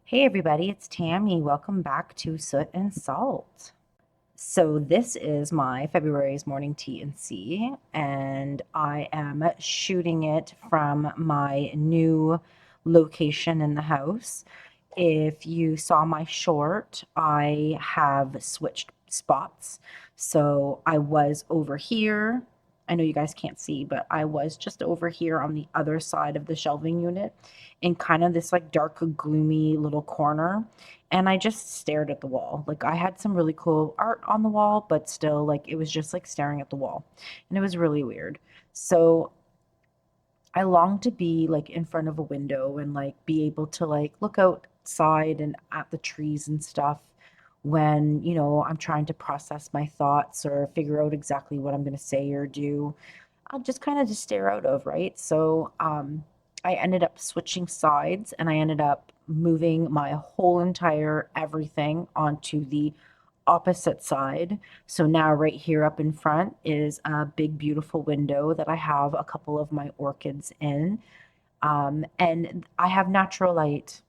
Hey everybody, it's Tammy. Welcome back to Soot and Salt. So this is my February's morning T&C, and I am shooting it from my new location in the house. If you saw my short, I have switched spots. So I was over here. I know you guys can't see, but I was just over here on the other side of the shelving unit in kind of this like dark, gloomy little corner. And I just stared at the wall. Like I had some really cool art on the wall, but still like it was just like staring at the wall. And it was really weird. So I long to be like in front of a window and like be able to like look outside and at the trees and stuff when, I'm trying to process my thoughts or figure out exactly what I'm going to say or do. I'll just kind of just stare out of, right? So, I ended up switching sides and I ended up moving my whole entire everything onto the opposite side. So now right here up in front is a big beautiful window that I have a couple of my orchids in. And I have natural light.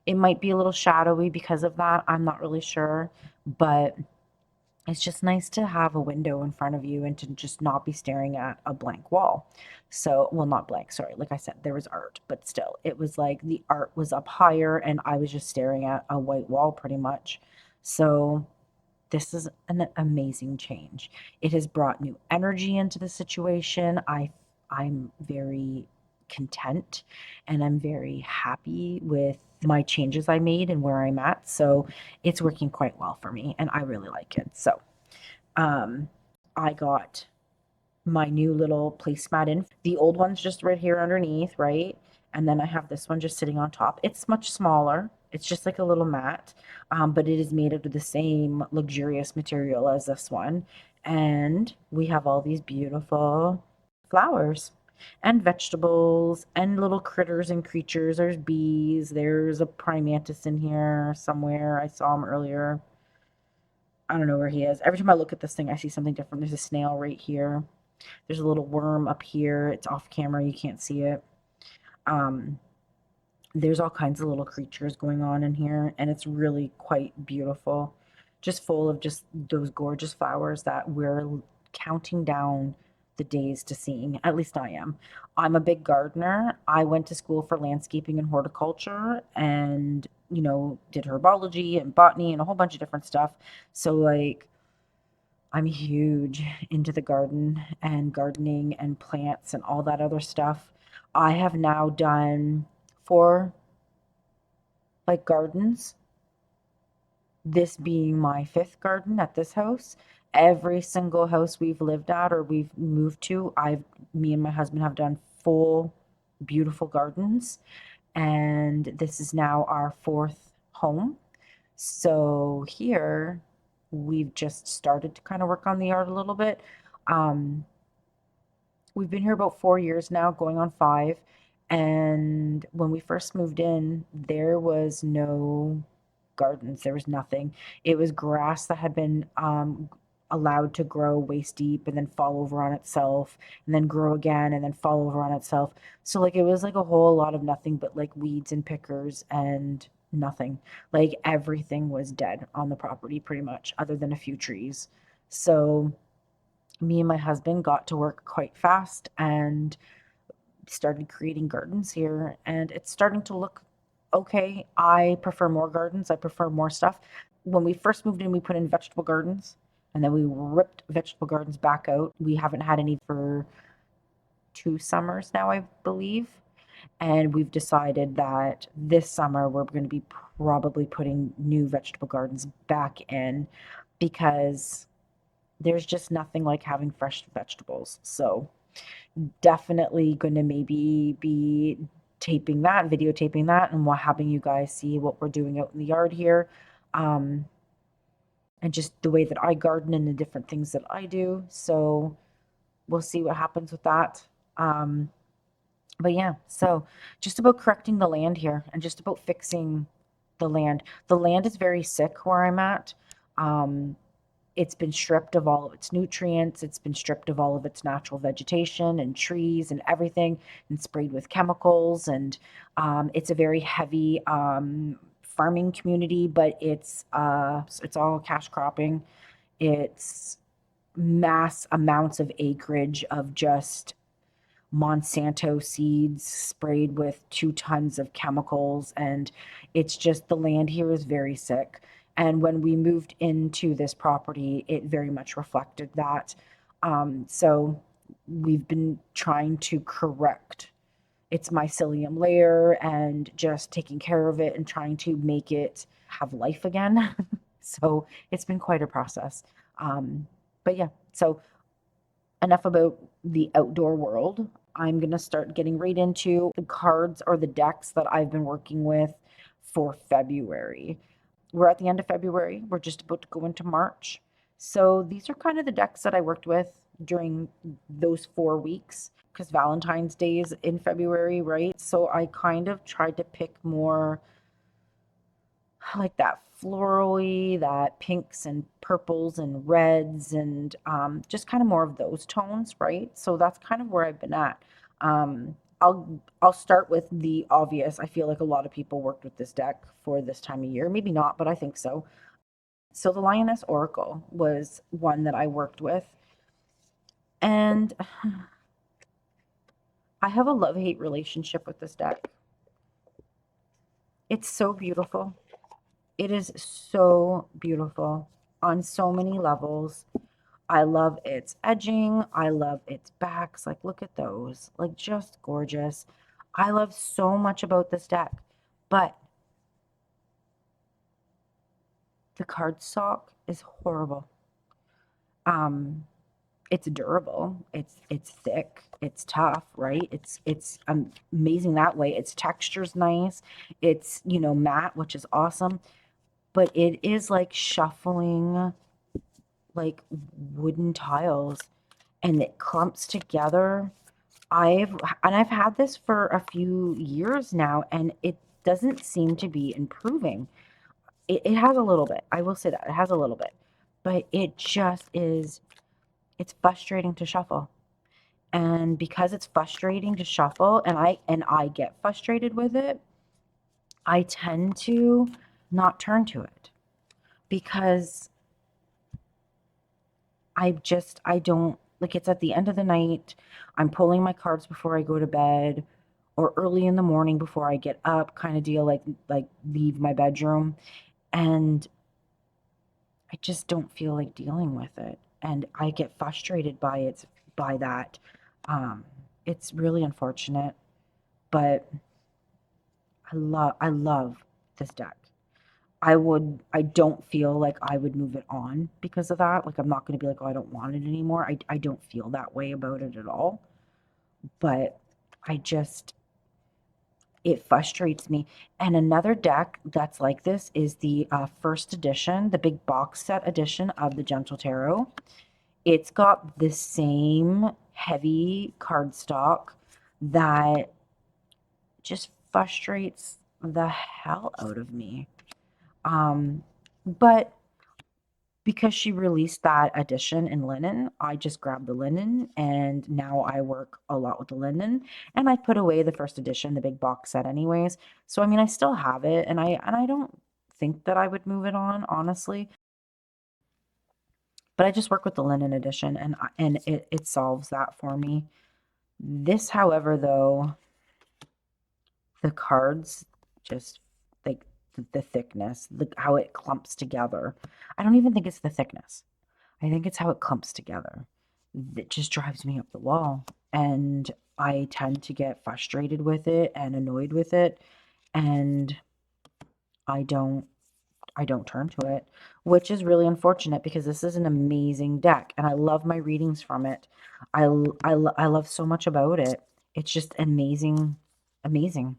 It might be a little shadowy because of that. I'm not really sure, but it's just nice to have a window in front of you and to just not be staring at a blank wall. So, well, not blank, sorry. Like I said, there was art, but still, it was like the art was up higher and I was just staring at a white wall pretty much. So, this is an amazing change. It has brought new energy into the situation. I'm very content and I'm very happy with my changes I made and where I'm at. So it's working quite well for me and I really like it. So um I got my new little placemat in. The old one's just right here underneath, right? And then I have this one just sitting on top. It's much smaller. It's just like a little mat, but it is made out of the same luxurious material as this one. And we have all these beautiful flowers and vegetables and little critters and creatures. There's bees. There's a praying mantis in here somewhere. I saw him earlier. I don't know where he is. Every time I look at this thing, I see something different. There's a snail right here. There's a little worm up here. It's off camera. You can't see it. Um, there's all kinds of little creatures going on in here, and it's really quite beautiful. Just full of just those gorgeous flowers that we're counting down the days to seeing. At least I am. I'm a big gardener. I went to school for landscaping and horticulture and, did herbology and botany and a whole bunch of different stuff. So, like, I'm huge into the garden and gardening and plants and all that other stuff. I have now done 4 like gardens, this being my 5th garden at this house. Every single house we've lived at or we've moved to, me and my husband have done full beautiful gardens, and this is now our 4th home. So here we've just started to kind of work on the art a little bit. Um, we've been here about 4 years now, going on 5. And when we first moved in, there was no gardens, there was nothing. It was grass that had been allowed to grow waist deep and then fall over on itself and then grow again and then fall over on itself. So, like, it was like a whole lot of nothing but like weeds and pickers and nothing. Like, everything was dead on the property pretty much, other than a few trees. So, me and my husband got to work quite fast and started creating gardens here, and it's starting to look okay. I prefer more gardens, I prefer more stuff. When we first moved in, we put in vegetable gardens and then we ripped vegetable gardens back out. We haven't had any for 2 summers now, I believe. And we've decided that this summer we're going to be probably putting new vegetable gardens back in because there's just nothing like having fresh vegetables. So definitely going to maybe be videotaping that, and having you guys see what we're doing out in the yard here. Um, and just the way that I garden and the different things that I do. So we'll see what happens with that. Um, but yeah, so just about correcting the land here and just about fixing the land. The land is very sick where I'm at. Um, it's been stripped of all of its nutrients. It's been stripped of all of its natural vegetation and trees and everything and sprayed with chemicals. And it's a very heavy farming community, but it's all cash cropping. It's mass amounts of acreage of just Monsanto seeds sprayed with 2 tons of chemicals. And it's just the land here is very sick. And when we moved into this property, it very much reflected that. So we've been trying to correct its mycelium layer and just taking care of it and trying to make it have life again. So it's been quite a process. But yeah, so enough about the outdoor world. I'm going to start getting right into the cards or the decks that I've been working with for February. We're at the end of February. We're just about to go into March. So these are kind of the decks that I worked with during those 4 weeks because Valentine's Day is in February, right? So I kind of tried to pick more like that florally, that pinks and purples and reds and just kind of more of those tones, right? So that's kind of where I've been at. I'll start with the obvious. I feel like a lot of people worked with this deck for this time of year. Maybe not, but I think so. So the Lioness Oracle was one that I worked with. And I have a love-hate relationship with this deck. It's so beautiful. It is so beautiful on so many levels. I love its edging. I love its backs. Like, look at those. Like, just gorgeous. I love so much about this deck. But the cardstock is horrible. It's durable. It's thick. It's tough, right? It's amazing that way. Its texture's nice. It's, matte, which is awesome. But it is like shuffling like wooden tiles and it clumps together. I've had this for a few years now and it doesn't seem to be improving. It has a little bit. I will say that. It has a little bit. But it just is, it's frustrating to shuffle. And because it's frustrating to shuffle and I get frustrated with it, I tend to not turn to it because I don't like it's at the end of the night. I'm pulling my cards before I go to bed or early in the morning before I get up, kind of deal, like leave my bedroom. And I just don't feel like dealing with it. And I get frustrated by that. Um, it's really unfortunate, but I love this deck. I don't feel like I would move it on because of that. Like, I'm not going to be like, oh, I don't want it anymore. I don't feel that way about it at all. But I just, it frustrates me. And another deck that's like this is the first edition, the big box set edition of the Gentle Tarot. It's got the same heavy cardstock that just frustrates the hell out of me. But because she released that edition in linen, I just grabbed the linen and now I work a lot with the linen and I put away the first edition, the big box set anyways. So I mean I still have it and I don't think that I would move it on, honestly. But I just work with the linen edition and it solves that for me. This, however, though, the cards just like the thickness, how it clumps together. I don't even think it's the thickness. I think it's how it clumps together. It just drives me up the wall. And I tend to get frustrated with it and annoyed with it. And I don't I don't turn to it, which is really unfortunate because this is an amazing deck and I love my readings from it. I love so much about it. It's just amazing, amazing.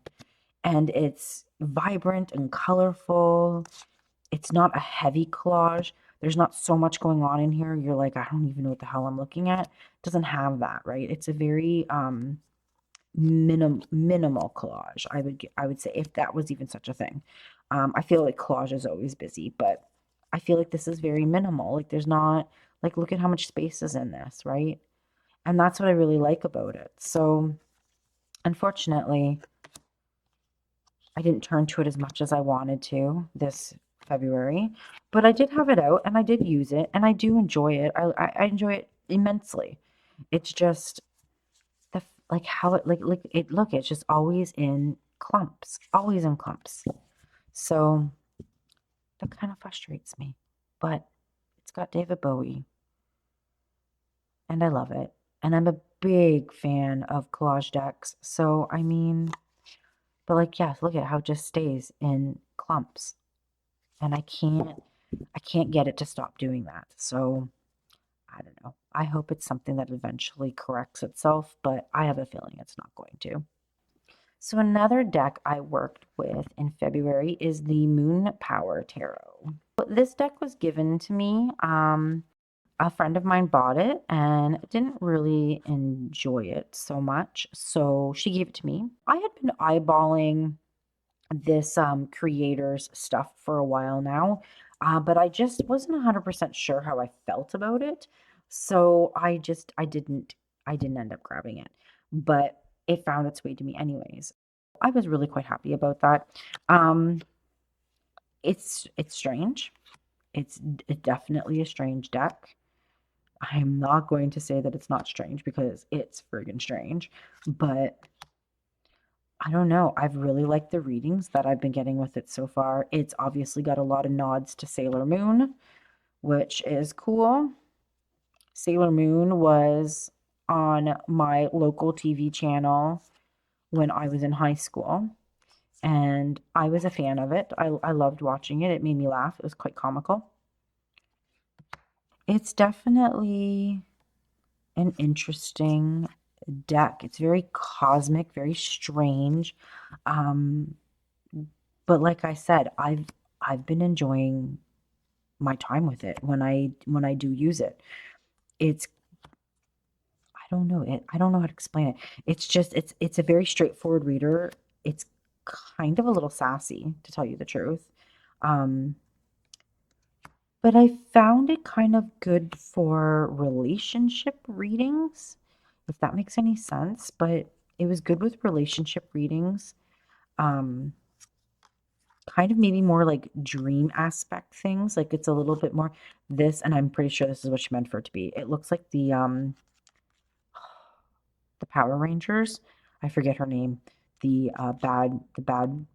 And it's vibrant and colorful. It's not a heavy collage. There's not so much going on in here. You're like, I don't even know what the hell I'm looking at. It doesn't have that, right? It's a very minimal collage. I would say if that was even such a thing. I feel like collage is always busy, but I feel like this is very minimal. Like there's not like look at how much space is in this, right? And that's what I really like about it. So unfortunately, I didn't turn to it as much as I wanted to this February, but I did have it out and I did use it and I do enjoy it. I enjoy it immensely. It's just like how it look, it's just always in clumps, always in clumps. So that kind of frustrates me, but it's got David Bowie and I love it. And I'm a big fan of collage decks. So I mean, but like, yes, look at how it just stays in clumps. And I can't get it to stop doing that. So I don't know. I hope it's something that eventually corrects itself, but I have a feeling it's not going to. So another deck I worked with in February is the Moon Power Tarot. This deck was given to me. A friend of mine bought it and didn't really enjoy it so much, so she gave it to me. I had been eyeballing this creator's stuff for a while now, but I just wasn't 100% sure how I felt about it. So I didn't end up grabbing it, but it found its way to me anyways. I was really quite happy about that. Um, it's strange. It's definitely a strange deck. I'm not going to say that it's not strange because it's friggin' strange, but I don't know. I've really liked the readings that I've been getting with it so far. It's obviously got a lot of nods to Sailor Moon, which is cool. Sailor Moon was on my local TV channel when I was in high school, and I was a fan of it. I loved watching it. It made me laugh. It was quite comical. It's definitely an interesting deck. It's very cosmic, very strange. Um, but like I said, I've been enjoying my time with it when I do use it. It's I don't know how to explain it. It's just it's a very straightforward reader. It's kind of a little sassy, to tell you the truth. Um, but I found it kind of good for relationship readings, if that makes any sense. But it was good with relationship readings. Um, kind of maybe more like dream aspect things. Like it's a little bit more this, and I'm pretty sure this is what she meant for it to be. It looks like the Power Rangers. I forget her name. The bad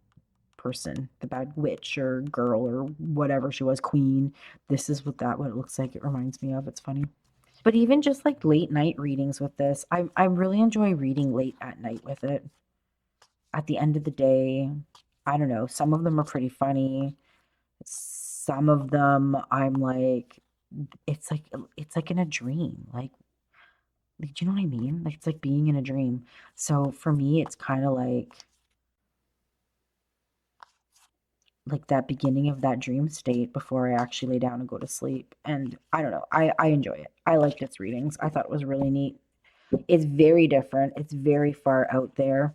person, the bad witch or girl or whatever she was, queen. This is what it looks like. It reminds me of. It's funny. But even just like late night readings with this, I really enjoy reading late at night with it. At the end of the day, I don't know. Some of them are pretty funny. Some of them I'm like, it's like in a dream. Do you know what I mean? Like it's like being in a dream. So for me, it's kind of like that beginning of that dream state before I actually lay down and go to sleep. And I don't know. I enjoy it. I liked its readings. I thought it was really neat. It's very different. It's very far out there.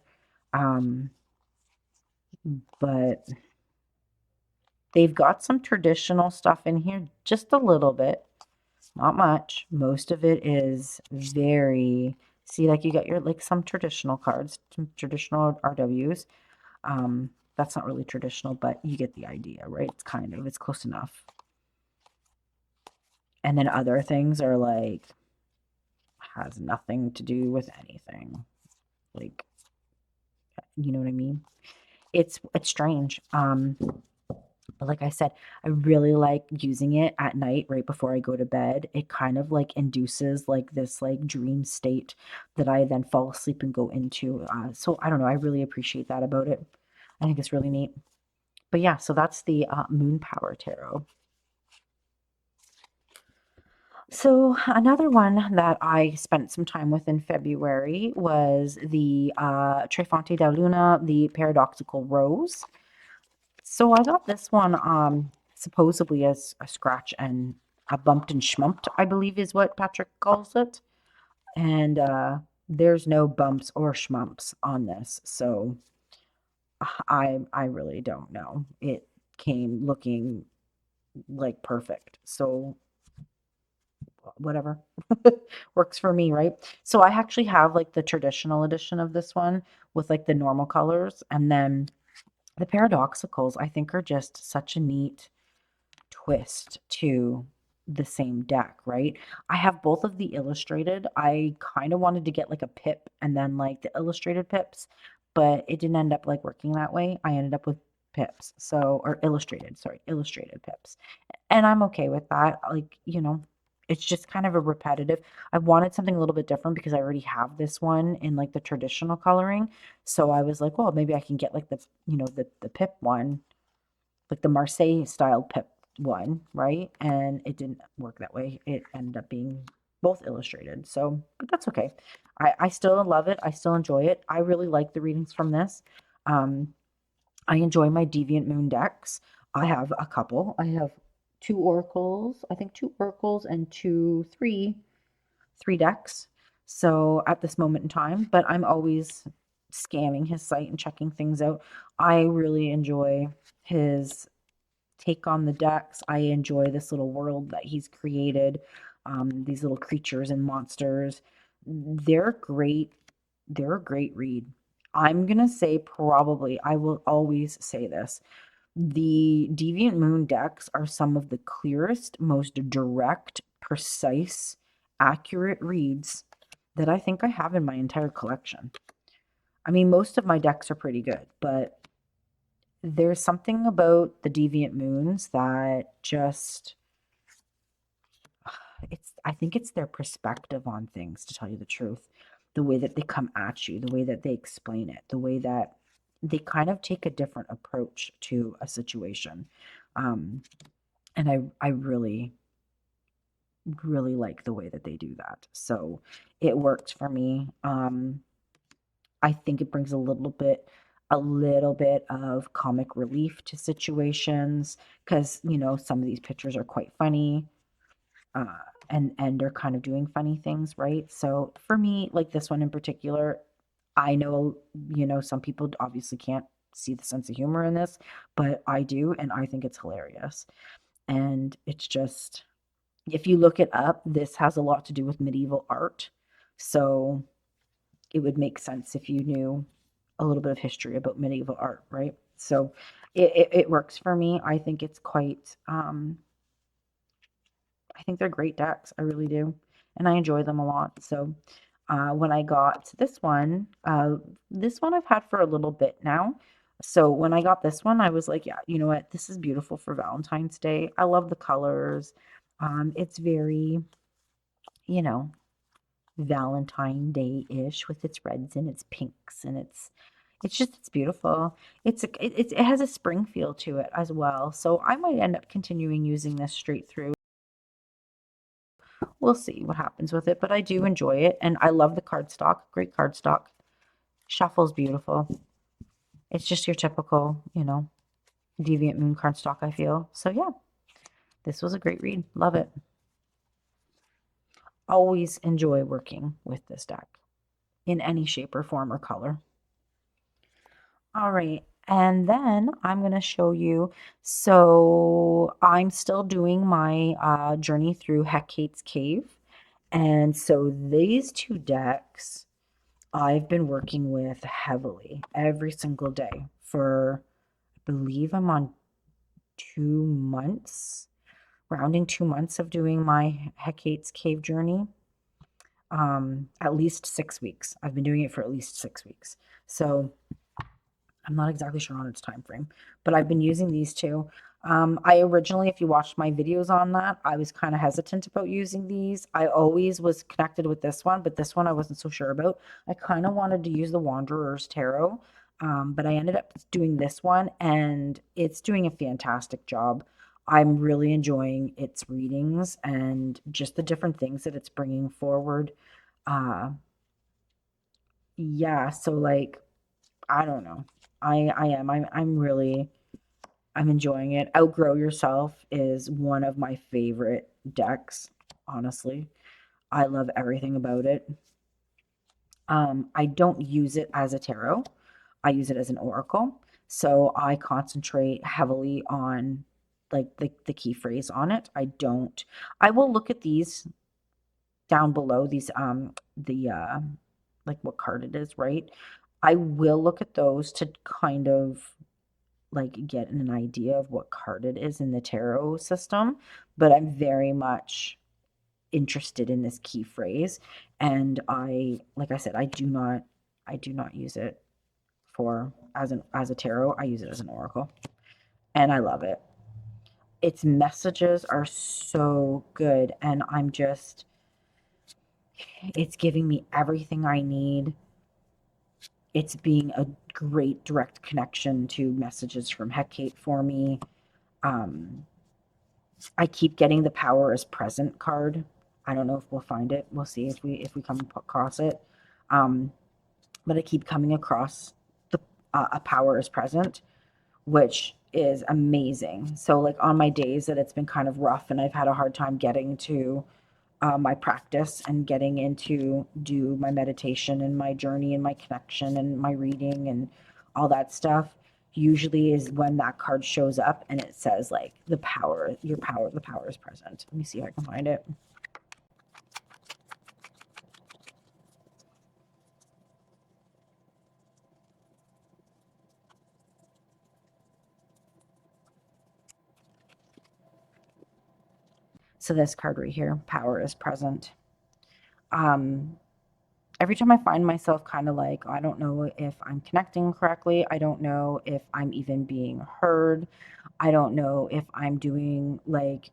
Um, but they've got some traditional stuff in here, just a little bit. Not much. Most of it is very, see, like you got your, like some traditional cards, some traditional RWs. That's not really traditional, but you get the idea, right? It's close enough. And then other things are like, has nothing to do with anything. Like, you know what I mean? It's strange. But like I said, I really like using it at night right before I go to bed. It kind of like induces like this like dream state that I then fall asleep and go into. So I don't know. I really appreciate that about it. I think it's really neat. But yeah, so that's the Moon Power Tarot. So another one that I spent some time with in February was the Trefonte da Luna, the Paradoxical Rose. So I got this one supposedly as a scratch and a bumped and schmumped, I believe is what Patrick calls it. And there's no bumps or schmumps on this. So I really don't know. It came looking like perfect. So whatever works for me, right? So I actually have like the traditional edition of this one with like the normal colors, and then The paradoxicals, I think, are just such a neat twist to the same deck, right? I have both of the illustrated. I kind of wanted to get like a pip and then like the illustrated pips, but it didn't end up like working that way. I ended up with pips. So, or illustrated, sorry, illustrated pips. And I'm okay with that. Like, it's just kind of a repetitive. I wanted something a little bit different because I already have this one in like the traditional coloring. So I was like, well, maybe I can get like the pip one, like the Marseille style pip one, right? And it didn't work that way. It ended up being both illustrated. So, but that's okay. I still love it. I still enjoy it. I really like the readings from this. Um, I enjoy my Deviant Moon decks. I have a couple. I have two oracles, I think two oracles and three decks. So at this moment in time, but I'm always scanning his site and checking things out. I really enjoy his take on the decks. I enjoy this little world that he's created, these little creatures and monsters. They're great. They're a great read. I'm going to say probably, I will always say this. The Deviant Moon decks are some of the clearest, most direct, precise, accurate reads that I think I have in my entire collection. I mean, most of my decks are pretty good, but there's something about the Deviant Moons that just I think it's their perspective on things, to tell you the truth. The way that they come at you, the way that they explain it, the way that they kind of take a different approach to a situation. Um, and I really, really like the way that they do that. So it worked for me. I think it brings a little bit of comic relief to situations because, some of these pictures are quite funny, uh, and they're kind of doing funny things, right? So for me, like this one in particular, I know, some people obviously can't see the sense of humor in this, but I do, and I think it's hilarious. And it's just, if you look it up, this has a lot to do with medieval art. So it would make sense if you knew a little bit of history about medieval art, right? So it works for me. I think it's quite, I think they're great decks. I really do. And I enjoy them a lot. So when I got this one I've had for a little bit now. So when I got this one, I was like, yeah, you know what? This is beautiful for Valentine's Day. I love the colors. It's very, you know, Valentine Day-ish with its reds and its pinks and it's beautiful. It has a spring feel to it as well. So I might end up continuing using this straight through. We'll see what happens with it, but I do enjoy it and I love the cardstock. Great cardstock. Shuffle's beautiful. It's just your typical, Deviant Moon cardstock, I feel. So yeah, this was a great read. Love it. Always enjoy working with this deck in any shape or form or color. All right. And then I'm going to show you. So I'm still doing my journey through Hecate's Cave. And so these two decks I've been working with heavily every single day for, I believe I'm on 2 months, rounding 2 months of doing my Hecate's Cave journey. At least 6 weeks. I've been doing it for at least 6 weeks. So I'm not exactly sure on its time frame, but I've been using these two. I originally, if you watched my videos on that, I was kind of hesitant about using these. I always was connected with this one, but this one I wasn't so sure about. I kind of wanted to use the Wanderer's Tarot, but I ended up doing this one, and it's doing a fantastic job. I'm really enjoying its readings and just the different things that it's bringing forward. Uh, yeah, so like I don't know. I am. I'm really I'm enjoying it. Outgrow Yourself is one of my favorite decks, honestly. I love everything about it. I don't use it as a tarot. I use it as an oracle. So I concentrate heavily on like the key phrase on it. I will look at these down below, these the like what card it is, right? I will look at those to kind of like get an idea of what card it is in the tarot system, but I'm very much interested in this key phrase. And like I said, I do not use it for as a tarot. I use it as an oracle, and I love it. Its messages are so good, and it's giving me everything I need. It's being a great direct connection to messages from Hecate for me. Um, I keep getting the power is present card. I don't know if we'll find it. We'll see if we come across it. Um, but I keep coming across the a power is present, which is amazing. So like on my days that it's been kind of rough and I've had a hard time getting to my practice and getting into do my meditation and my journey and my connection and my reading and all that stuff usually is when that card shows up and it says like the power, the power is present. Let me see if I can find it. So this card right here, power is present. Um, every time I find myself kind of like, I don't know if I'm connecting correctly. I don't know if I'm even being heard. I don't know if I'm doing like,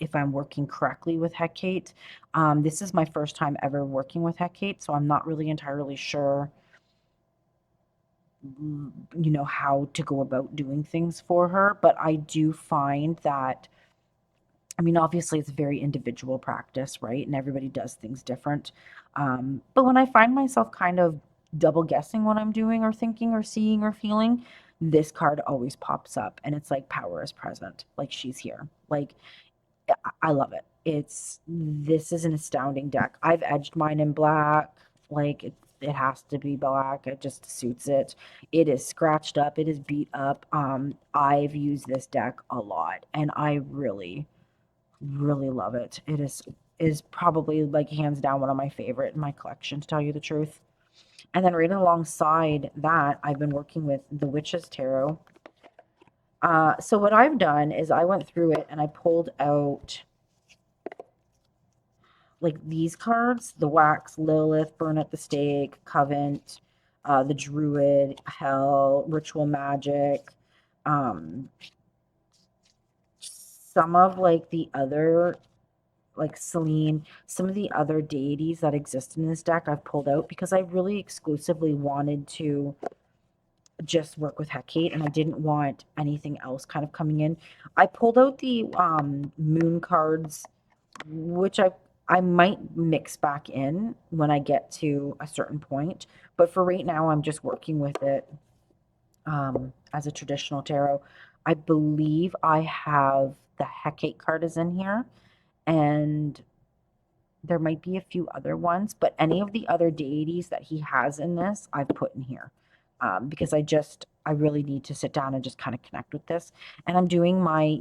if I'm working correctly with Hecate. This is my first time ever working with Hecate, so I'm not really entirely sure, how to go about doing things for her. But I do find that, I mean, obviously, it's a very individual practice, right? And everybody does things different. But when I find myself kind of double guessing what I'm doing or thinking or seeing or feeling, this card always pops up and it's like power is present, like she's here. Like, I love it. This is an astounding deck. I've edged mine in black. Like it has to be black. It just suits it. It is scratched up. It is beat up. I've used this deck a lot and I really really love it. It is probably like hands down one of my favorite in my collection, to tell you the truth. And then right alongside that, I've been working with the Witch's Tarot. So what I've done is I went through it and I pulled out like these cards: the Wax, Lilith, Burn at the Stake, Covenant, the Druid, Hell, Ritual Magic, um, some of like the other like Selene, some of the other deities that exist in this deck I've pulled out because I really exclusively wanted to just work with Hecate and I didn't want anything else kind of coming in. I pulled out the moon cards, which I might mix back in when I get to a certain point, but for right now I'm just working with it as a traditional tarot. I believe I have the Hecate card is in here, and there might be a few other ones, but any of the other deities that he has in this, I've put in here because I really need to sit down and just kind of connect with this. And I'm doing my,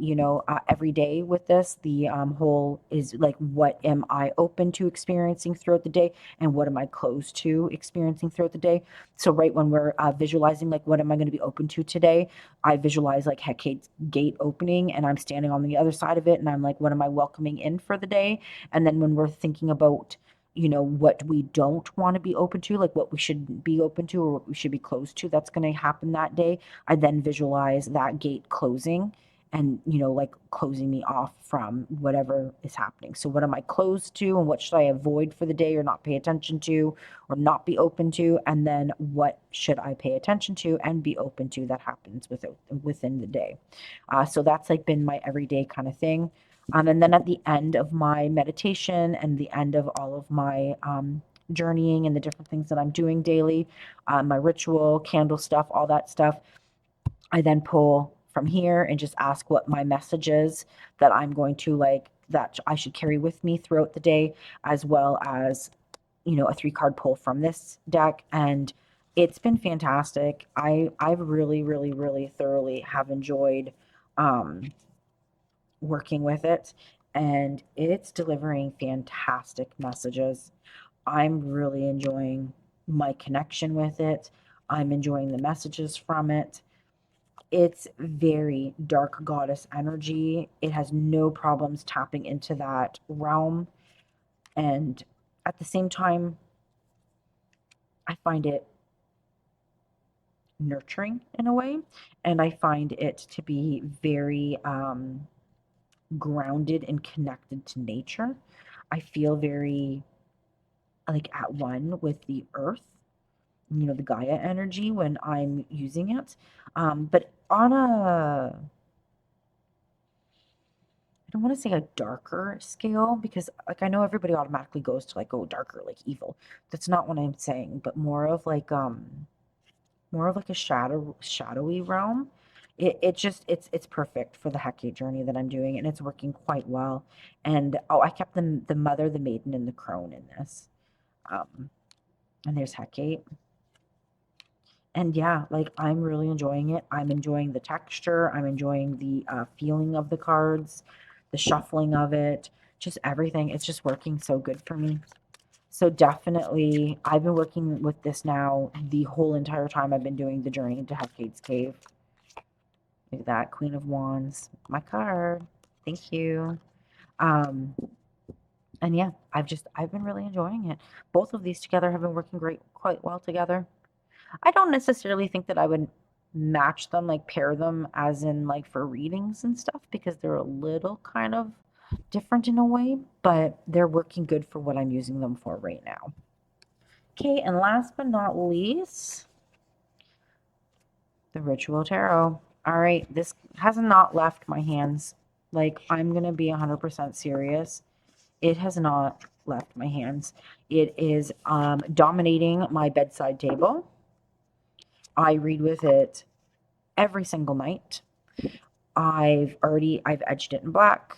every day with this. The whole is like, what am I open to experiencing throughout the day, and what am I closed to experiencing throughout the day? So right when we're visualizing, like, what am I going to be open to today? I visualize like Hecate's gate opening, and I'm standing on the other side of it, and I'm like, what am I welcoming in for the day? And then when we're thinking about, what we don't want to be open to, like what we should be open to or what we should be closed to, that's going to happen that day. I then visualize that gate closing and, like closing me off from whatever is happening. So, what am I closed to, and what should I avoid for the day or not pay attention to or not be open to? And then what should I pay attention to and be open to that happens within the day? So, that's like been my everyday kind of thing. And then at the end of my meditation and the end of all of my journeying and the different things that I'm doing daily, my ritual, candle stuff, all that stuff, I then pull from here and just ask what my message is that I'm going to like, that I should carry with me throughout the day, as well as, a 3 card pull from this deck. And it's been fantastic. I've really, really, really thoroughly have enjoyed um, working with it, and it's delivering fantastic messages. I'm really enjoying my connection with it. I'm enjoying the messages from it. It's very dark goddess energy. It has no problems tapping into that realm. And at the same time, I find it nurturing in a way. And I find it to be very grounded and connected to nature. I feel very like at one with the earth, the Gaia energy when I'm using it. But on a, I don't want to say a darker scale because like I know everybody automatically goes to like, oh, darker, like evil. That's not what I'm saying, but more of like a shadowy realm. It just it's perfect for the Hecate journey that I'm doing, and it's working quite well. And oh, I kept the mother, the maiden, and the crone in this. Um, and there's Hecate. And yeah, like I'm really enjoying it. I'm enjoying the texture. I'm enjoying the feeling of the cards, the shuffling of it, just everything. It's just working so good for me. So definitely, I've been working with this now the whole entire time I've been doing the journey into Hecate's Cave. Look at that, Queen of Wands, my card. Thank you. Um, and yeah, I've been really enjoying it. Both of these together have been working quite well together. I don't necessarily think that I would match them, like pair them as in like for readings and stuff because they're a little kind of different in a way, but they're working good for what I'm using them for right now. Okay, and last but not least, the Ritual Tarot. All right, this has not left my hands. Like, I'm going to be 100% serious. It has not left my hands. It is dominating my bedside table. I read with it every single night. I've edged it in black.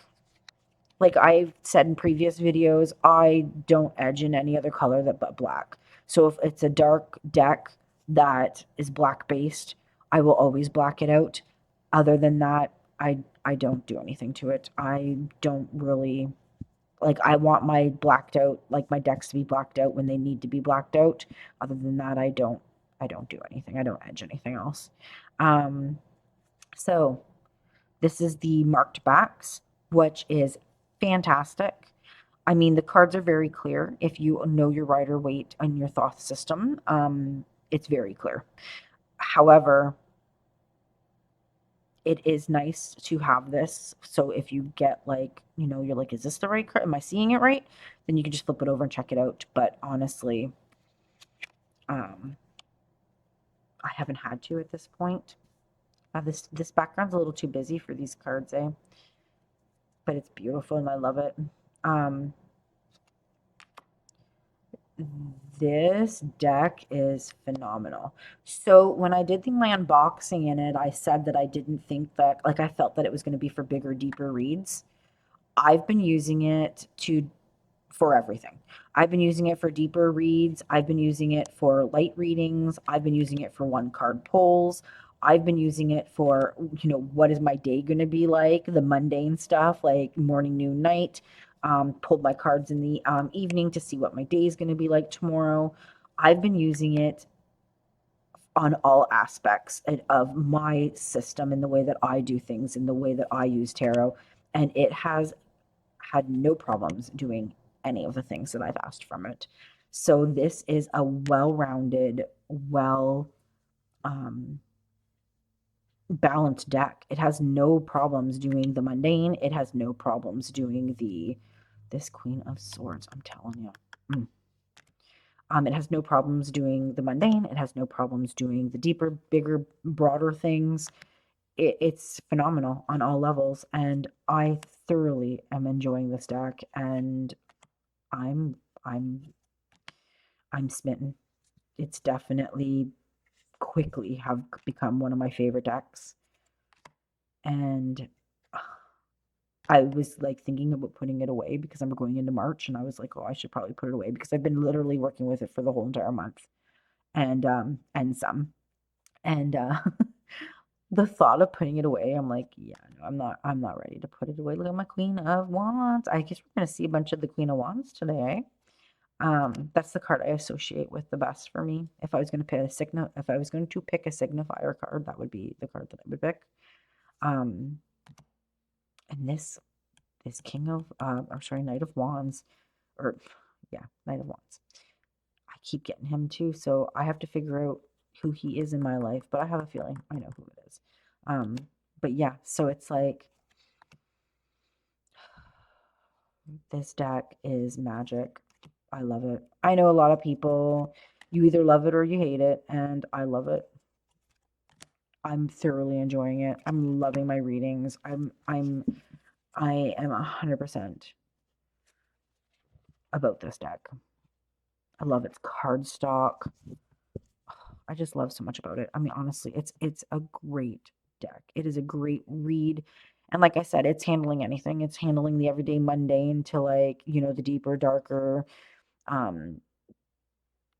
Like I've said in previous videos, I don't edge in any other color but black. So if it's a dark deck that is black based, I will always black it out. Other than that, I don't do anything to it. I don't really like I want my blacked out like my decks to be blacked out when they need to be blacked out. Other than that, I don't do anything. I don't edge anything else. Um so this is the marked backs, which is fantastic. I mean, the cards are very clear. If you know your Rider Waite and your Thoth system, it's very clear. However, it is nice to have this. So if you get like, you're like, is this the right card? Am I seeing it right? Then you can just flip it over and check it out. But honestly, I haven't had to at this point. This background's a little too busy for these cards, eh? But it's beautiful and I love it. Um, This deck is phenomenal. So when I did my unboxing in it, I said that I didn't think that, like I felt that it was going to be for bigger, deeper reads. I've been using it for everything. I've been using it for deeper reads. I've been using it for light readings. I've been using it for one card pulls. I've been using it for, what is my day going to be like? The mundane stuff like morning, noon, night. Pulled my cards in the evening to see what my day is going to be like tomorrow. I've been using it on all aspects of my system and the way that I do things and the way that I use tarot. And it has had no problems doing any of the things that I've asked from it. So this is a well-rounded, well balanced deck. It has no problems doing the mundane. It has no problems doing this Queen of Swords. I'm telling you. It has no problems doing the mundane. It has no problems doing the deeper, bigger, broader things. It's phenomenal on all levels, and I thoroughly am enjoying this deck. And I'm I'm I'm smitten. It's definitely quickly have become one of my favorite decks. And I was like thinking about putting it away because I'm going into March and I was like, oh, I should probably put it away because I've been literally working with it for the whole entire month. And some. And the thought of putting it away, I'm like, yeah, no, I'm not ready to put it away. Look at my Queen of Wands. I guess we're gonna see a bunch of the Queen of Wands today, eh? That's the card I associate with the best for me. If I was going to pick if I was going to pick a signifier card, that would be the card that I would pick. Um, and this King of, I'm sorry, Knight of Wands, or yeah, Knight of Wands. I keep getting him too, so I have to figure out who he is in my life, but I have a feeling I know who it is. Um, but yeah, so it's like this deck is magic. I love it. I know a lot of people, you either love it or you hate it, and I love it. I'm thoroughly enjoying it. I'm loving my readings. I am 100% about this deck. I love its cardstock. I just love so much about it. I mean, honestly, it's a great deck. It is a great read. And like I said, it's handling anything. It's handling the everyday mundane to like, the deeper, darker, um,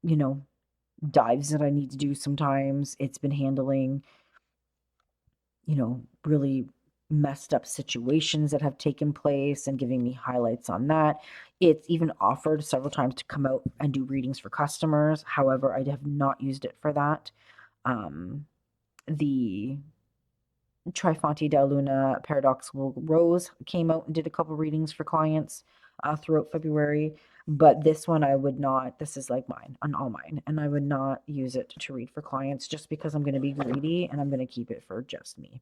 you know, dives that I need to do sometimes. It's been handling, really messed up situations that have taken place and giving me highlights on that. It's even offered several times to come out and do readings for customers. However, I have not used it for that. The Trifonte della Luna Paradoxical Rose came out and did a couple readings for clients throughout February. But this one I would not, this is like mine, on all mine, and I would not use it to read for clients just because I'm going to be greedy and I'm going to keep it for just me.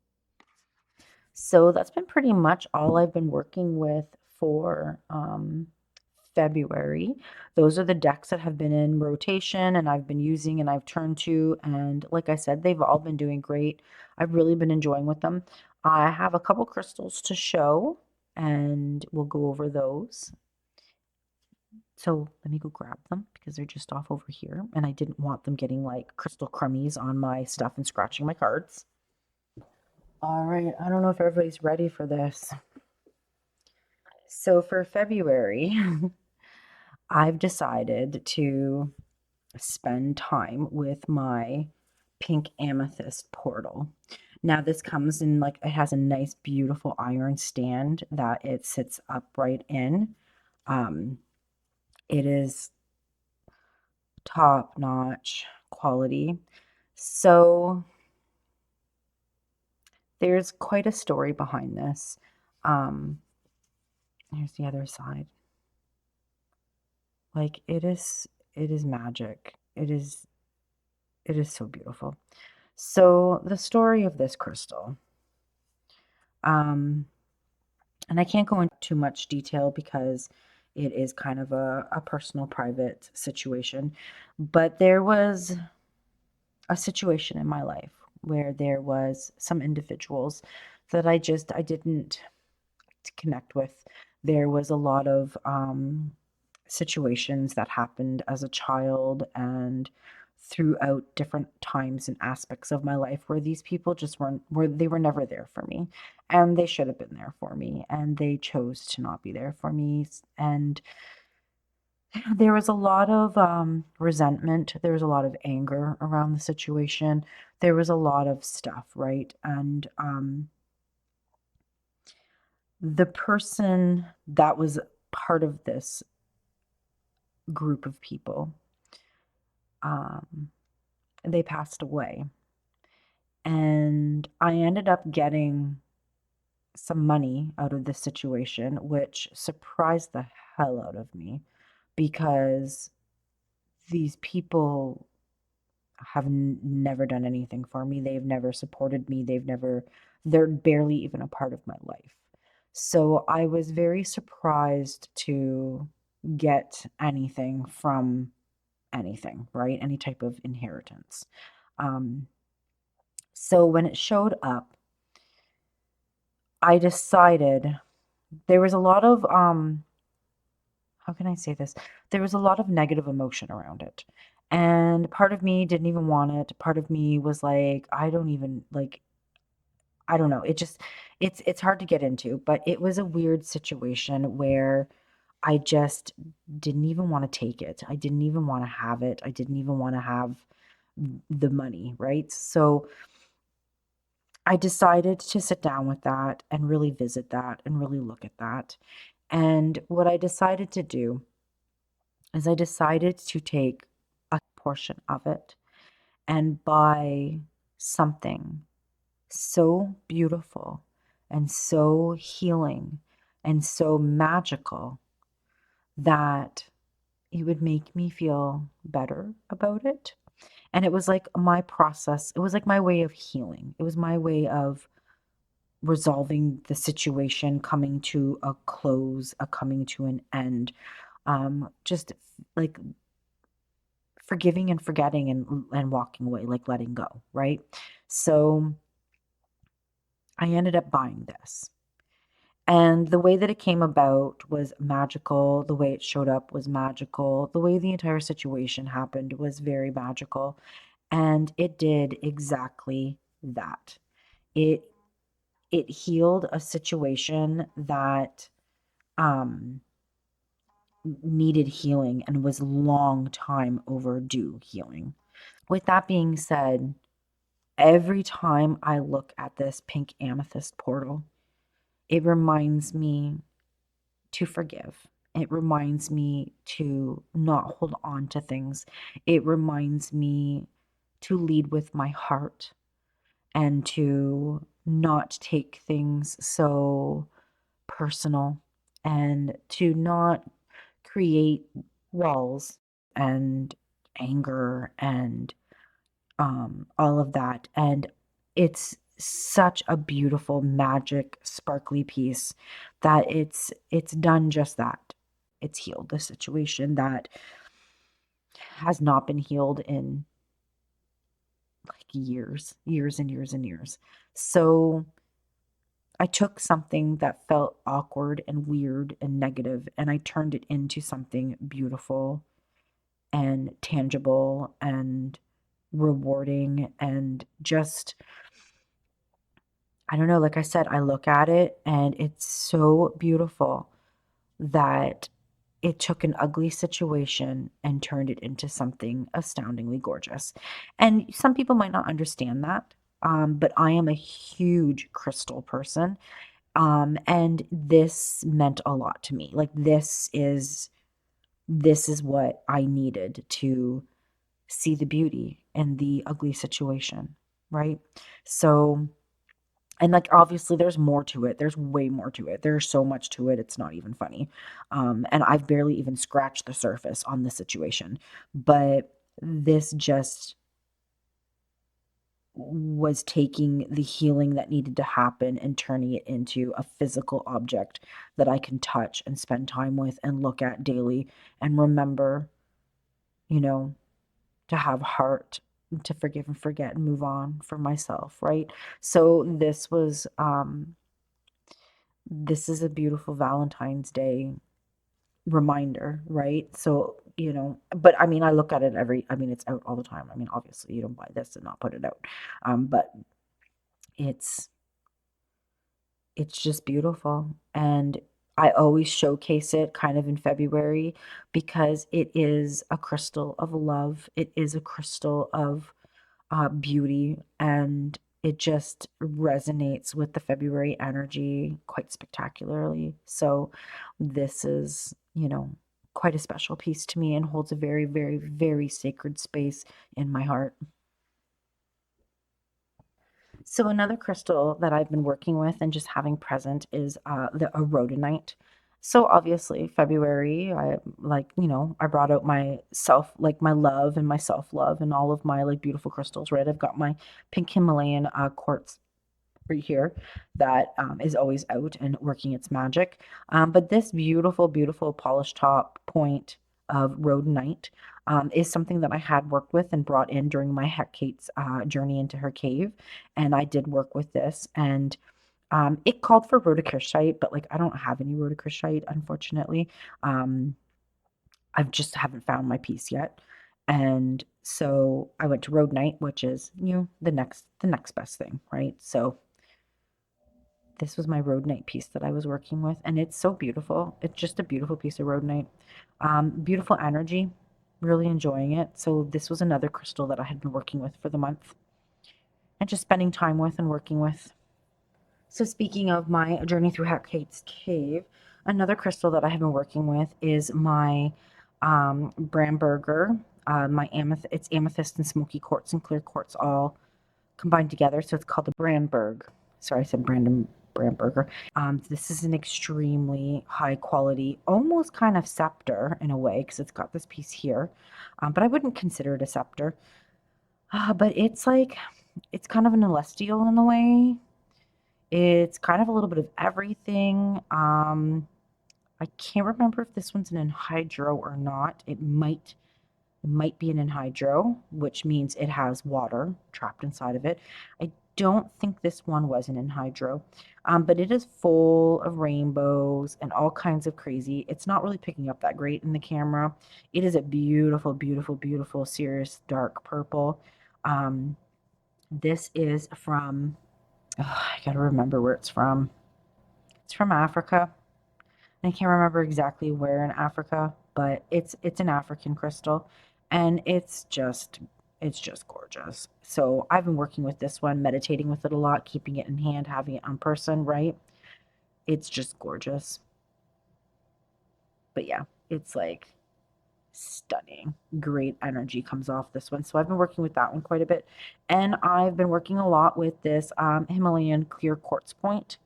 So that's been pretty much all I've been working with for February. Those are the decks that have been in rotation and I've been using and I've turned to. And like I said, they've all been doing great. I've really been enjoying with them. I have a couple crystals to show and we'll go over those. So let me go grab them because they're just off over here. And I didn't want them getting like crystal crummies on my stuff and scratching my cards. All right, I don't know if everybody's ready for this. So for February, I've decided to spend time with my pink amethyst portal. Now this comes in like it has a nice beautiful iron stand that it sits upright in. Um, it is top-notch quality. So there's quite a story behind this. Here's the other side. Like it is magic. It is so beautiful. So the story of this crystal, um, and I can't go into too much detail because it is kind of a personal, private situation, but there was a situation in my life where there was some individuals that I didn't connect with. There was a lot of situations that happened as a child and throughout different times and aspects of my life where these people just they were never there for me, and they should have been there for me and they chose to not be there for me. And there was a lot of resentment, there was a lot of anger around the situation, there was a lot of stuff, right? And the person that was part of this group of people, um, they passed away. And I ended up getting some money out of this situation, which surprised the hell out of me because these people have never done anything for me. They've never supported me. They're barely even a part of my life. So I was very surprised to get anything from anything, right? Any type of inheritance. Um, so when it showed up, I decided there was a lot of, how can I say this? There was a lot of negative emotion around it. And part of me didn't even want it. Part of me was like, I don't even like, I don't know. It's hard to get into, but it was a weird situation where I just didn't even want to take it. I didn't even want to have it. I didn't even want to have the money, right? So I decided to sit down with that and really visit that and really look at that. And what I decided to do is I decided to take a portion of it and buy something so beautiful and so healing and so magical that it would make me feel better about it. And it was like my process, it was like my way of healing. It was my way of resolving the situation, coming to a close, a coming to an end. Just like forgiving and forgetting and walking away, like letting go, right? So I ended up buying this. And the way that it came about was magical. The way it showed up was magical. The way the entire situation happened was very magical. And it did exactly that. It it healed a situation that um needed healing and was long time overdue healing. With that being said, every time I look at this pink amethyst portal, it reminds me to forgive. It reminds me to not hold on to things. It reminds me to lead with my heart and to not take things so personal and to not create walls and anger and all of that. And it's such a beautiful, magic, sparkly piece that it's done just that. It's healed the situation that has not been healed in like years and years and years. So I took something that felt awkward and weird and negative, and I turned it into something beautiful and tangible and rewarding and just I don't know, like I said, I look at it and it's so beautiful that it took an ugly situation and turned it into something astoundingly gorgeous. And some people might not understand that, but I am a huge crystal person. And this meant a lot to me. Like this is what I needed to see the beauty in the ugly situation, right? So and like obviously there's more to it. There's way more to it. There's so much to it. It's not even funny. And I've barely even scratched the surface on the situation. But this just was taking the healing that needed to happen and turning it into a physical object that I can touch and spend time with and look at daily and remember, you know, to have heart, to forgive and forget and move on for myself, right? So this is a beautiful Valentine's Day reminder, right? So, but I mean, I look at it I mean, it's out all the time. I mean, obviously, you don't buy this and not put it out. But it's it's just beautiful. And I always showcase it kind of in February because it is a crystal of love. It is a crystal of beauty, and it just resonates with the February energy quite spectacularly. So, this is, quite a special piece to me and holds a very, very, very sacred space in my heart. So, another crystal that I've been working with and just having present is the rhodonite. So obviously February, I brought out my self, like my love and my self-love and all of my like beautiful crystals, right? I've got my pink Himalayan quartz right here that is always out and working its magic. But this beautiful, beautiful polished top point of rhodonite is something that I had worked with and brought in during my Hecate's journey into her cave. And I did work with this, and it called for rhodochrosite, but like I don't have any rhodochrosite, unfortunately. Um, I just haven't found my piece yet. And so I went to rhodonite, which is, the next best thing, right? So this was my rhodonite piece that I was working with, and it's so beautiful. It's just a beautiful piece of rhodonite. Beautiful energy, really enjoying it. So this was another crystal that I had been working with for the month and just spending time with and working with. So speaking of my journey through Hecate's cave, another crystal that I have been working with is my Bramberger, my it's amethyst and smoky quartz and clear quartz all combined together. So it's called the Brandberg. Sorry, I said Brandon Brandberger. This is an extremely high quality, almost kind of scepter in a way, because it's got this piece here. But I wouldn't consider it a scepter. But it's kind of an celestial in a way. It's kind of a little bit of everything. I can't remember if this one's an anhydro or not. It might be an anhydro, which means it has water trapped inside of it. I don't think this one was an anhydro, but it is full of rainbows and all kinds of crazy. It's not really picking up that great in the camera. It is a beautiful, beautiful, beautiful, serious dark purple. This is from, I gotta remember where it's from. It's from Africa. I can't remember exactly where in Africa, but it's an African crystal and it's just gorgeous. So I've been working with this one, meditating with it a lot, keeping it in hand, having it on person, right? It's just gorgeous. But yeah, it's like stunning. Great energy comes off this one. So I've been working with that one quite a bit. And I've been working a lot with this Himalayan clear quartz point.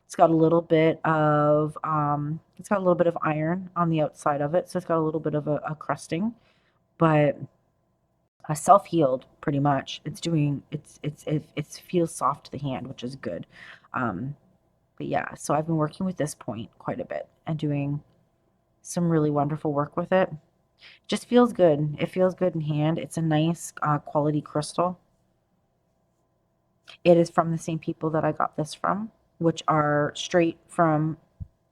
It's got a little bit of iron on the outside of it, so it's got a little bit of a crusting, but self-healed pretty much. It feels soft to the hand, which is good. Um, but yeah, so I've been working with this point quite a bit and doing some really wonderful work with it. Just feels good. It feels good in hand. It's a nice quality crystal. It is from the same people that I got this from, which are straight from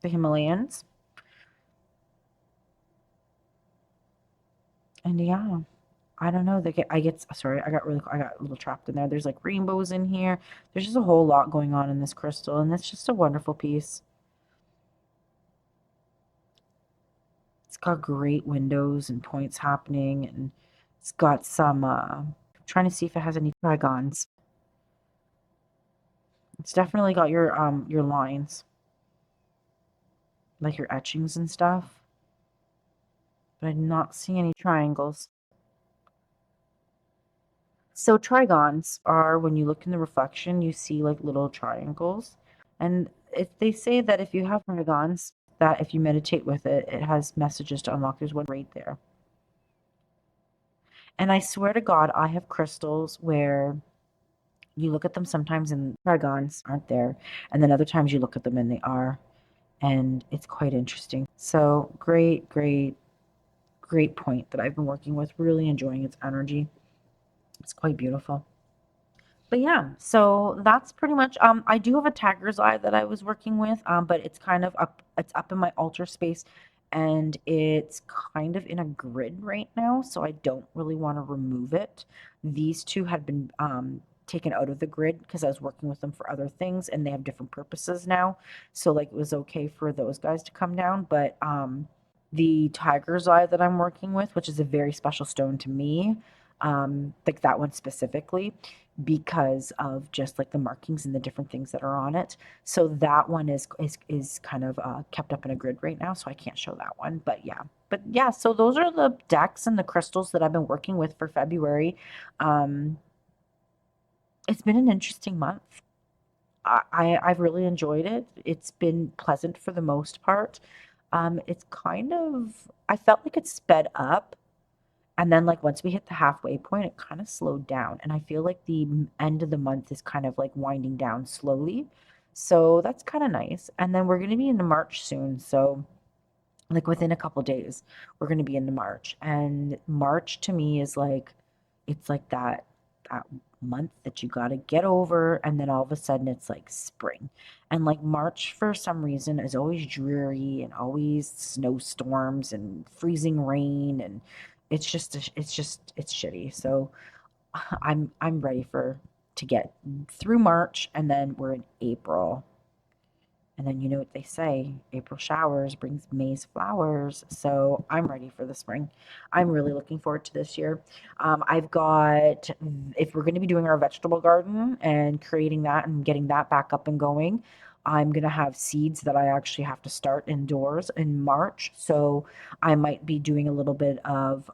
the Himalayas. And yeah, I don't know. Sorry, I got a little trapped in there. There's like rainbows in here. There's just a whole lot going on in this crystal, and it's just a wonderful piece. It's got great windows and points happening, and it's got some, trying to see if it has any trigons. It's definitely got your lines, like your etchings and stuff, but I did not see any triangles. So trigons are when you look in the reflection, you see like little triangles. And they say that if you have trigons, that if you meditate with it, it has messages to unlock. There's one right there. And I swear to God, I have crystals where you look at them sometimes and trigons aren't there. And then other times you look at them and they are. And it's quite interesting. So great, great, great point that I've been working with, really enjoying its energy. It's quite beautiful. But yeah, so that's pretty much I do have a tiger's eye that I was working with, but it's kind of up in my altar space and it's kind of in a grid right now, so I don't really want to remove it. These two had been taken out of the grid because I was working with them for other things and they have different purposes now. So like it was okay for those guys to come down, but the tiger's eye that I'm working with, which is a very special stone to me, like that one specifically, because of just like the markings and the different things that are on it. So that one is kind of kept up in a grid right now, so I can't show that one. But yeah. So those are the decks and the crystals that I've been working with for February. Um, it's been an interesting month. I've really enjoyed it. It's been pleasant for the most part. It's kind of I felt like it sped up and then, like, once we hit the halfway point, it kind of slowed down. And I feel like the end of the month is kind of like winding down slowly. So that's kind of nice. And then we're going to be into March soon. So, like, within a couple days, we're going to be into March. And March to me is like, it's like that month that you got to get over. And then all of a sudden, it's like spring. And like March, for some reason, is always dreary and always snowstorms and freezing rain. And it's shitty. So I'm ready to get through March and then we're in April. And then you know what they say, April showers brings May's flowers. So I'm ready for the spring. I'm really looking forward to this year. I've got, if we're going to be doing our vegetable garden and creating that and getting that back up and going, I'm going to have seeds that I actually have to start indoors in March. So I might be doing a little bit of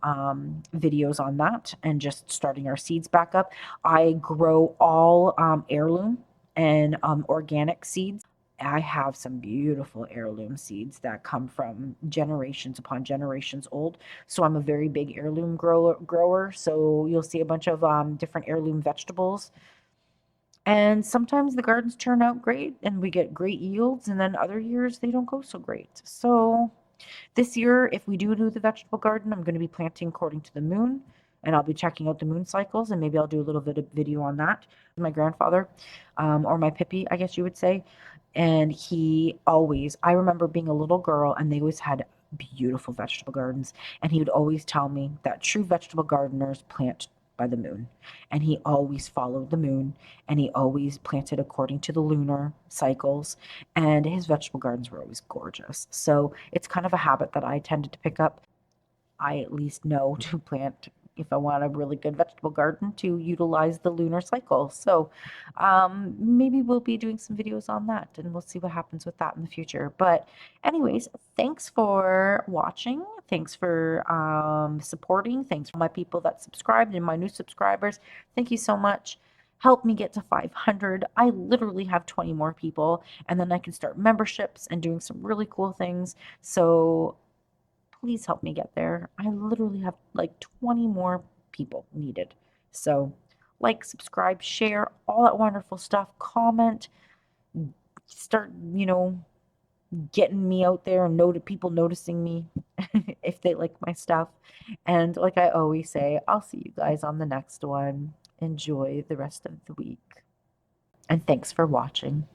videos on that and just starting our seeds back up. I grow all heirloom and organic seeds. I have some beautiful heirloom seeds that come from generations upon generations old. So I'm a very big heirloom grower. So you'll see a bunch of different heirloom vegetables. And sometimes the gardens turn out great and we get great yields, and then other years they don't go so great. So this year, if we do the vegetable garden, I'm going to be planting according to the moon, and I'll be checking out the moon cycles, and maybe I'll do a little bit of video on that. My grandfather, or my Pippi, I guess you would say, and he always, I remember being a little girl, and they always had beautiful vegetable gardens, and he would always tell me that true vegetable gardeners plant by the moon, and he always followed the moon, and he always planted according to the lunar cycles, and his vegetable gardens were always gorgeous. So it's kind of a habit that I tended to pick up. I at least know to plant if I want a really good vegetable garden to utilize the lunar cycle. So maybe we'll be doing some videos on that, and we'll see what happens with that in the future. But anyways, thanks for watching. Thanks for supporting. Thanks for my people that subscribed and my new subscribers. Thank you so much. Help me get to 500. I literally have 20 more people, and then I can start memberships and doing some really cool things. So please help me get there. I literally have like 20 more people needed. So, like, subscribe, share, all that wonderful stuff. Comment, start, getting me out there and people noticing me if they like my stuff. And like I always say, I'll see you guys on the next one. Enjoy the rest of the week. And thanks for watching.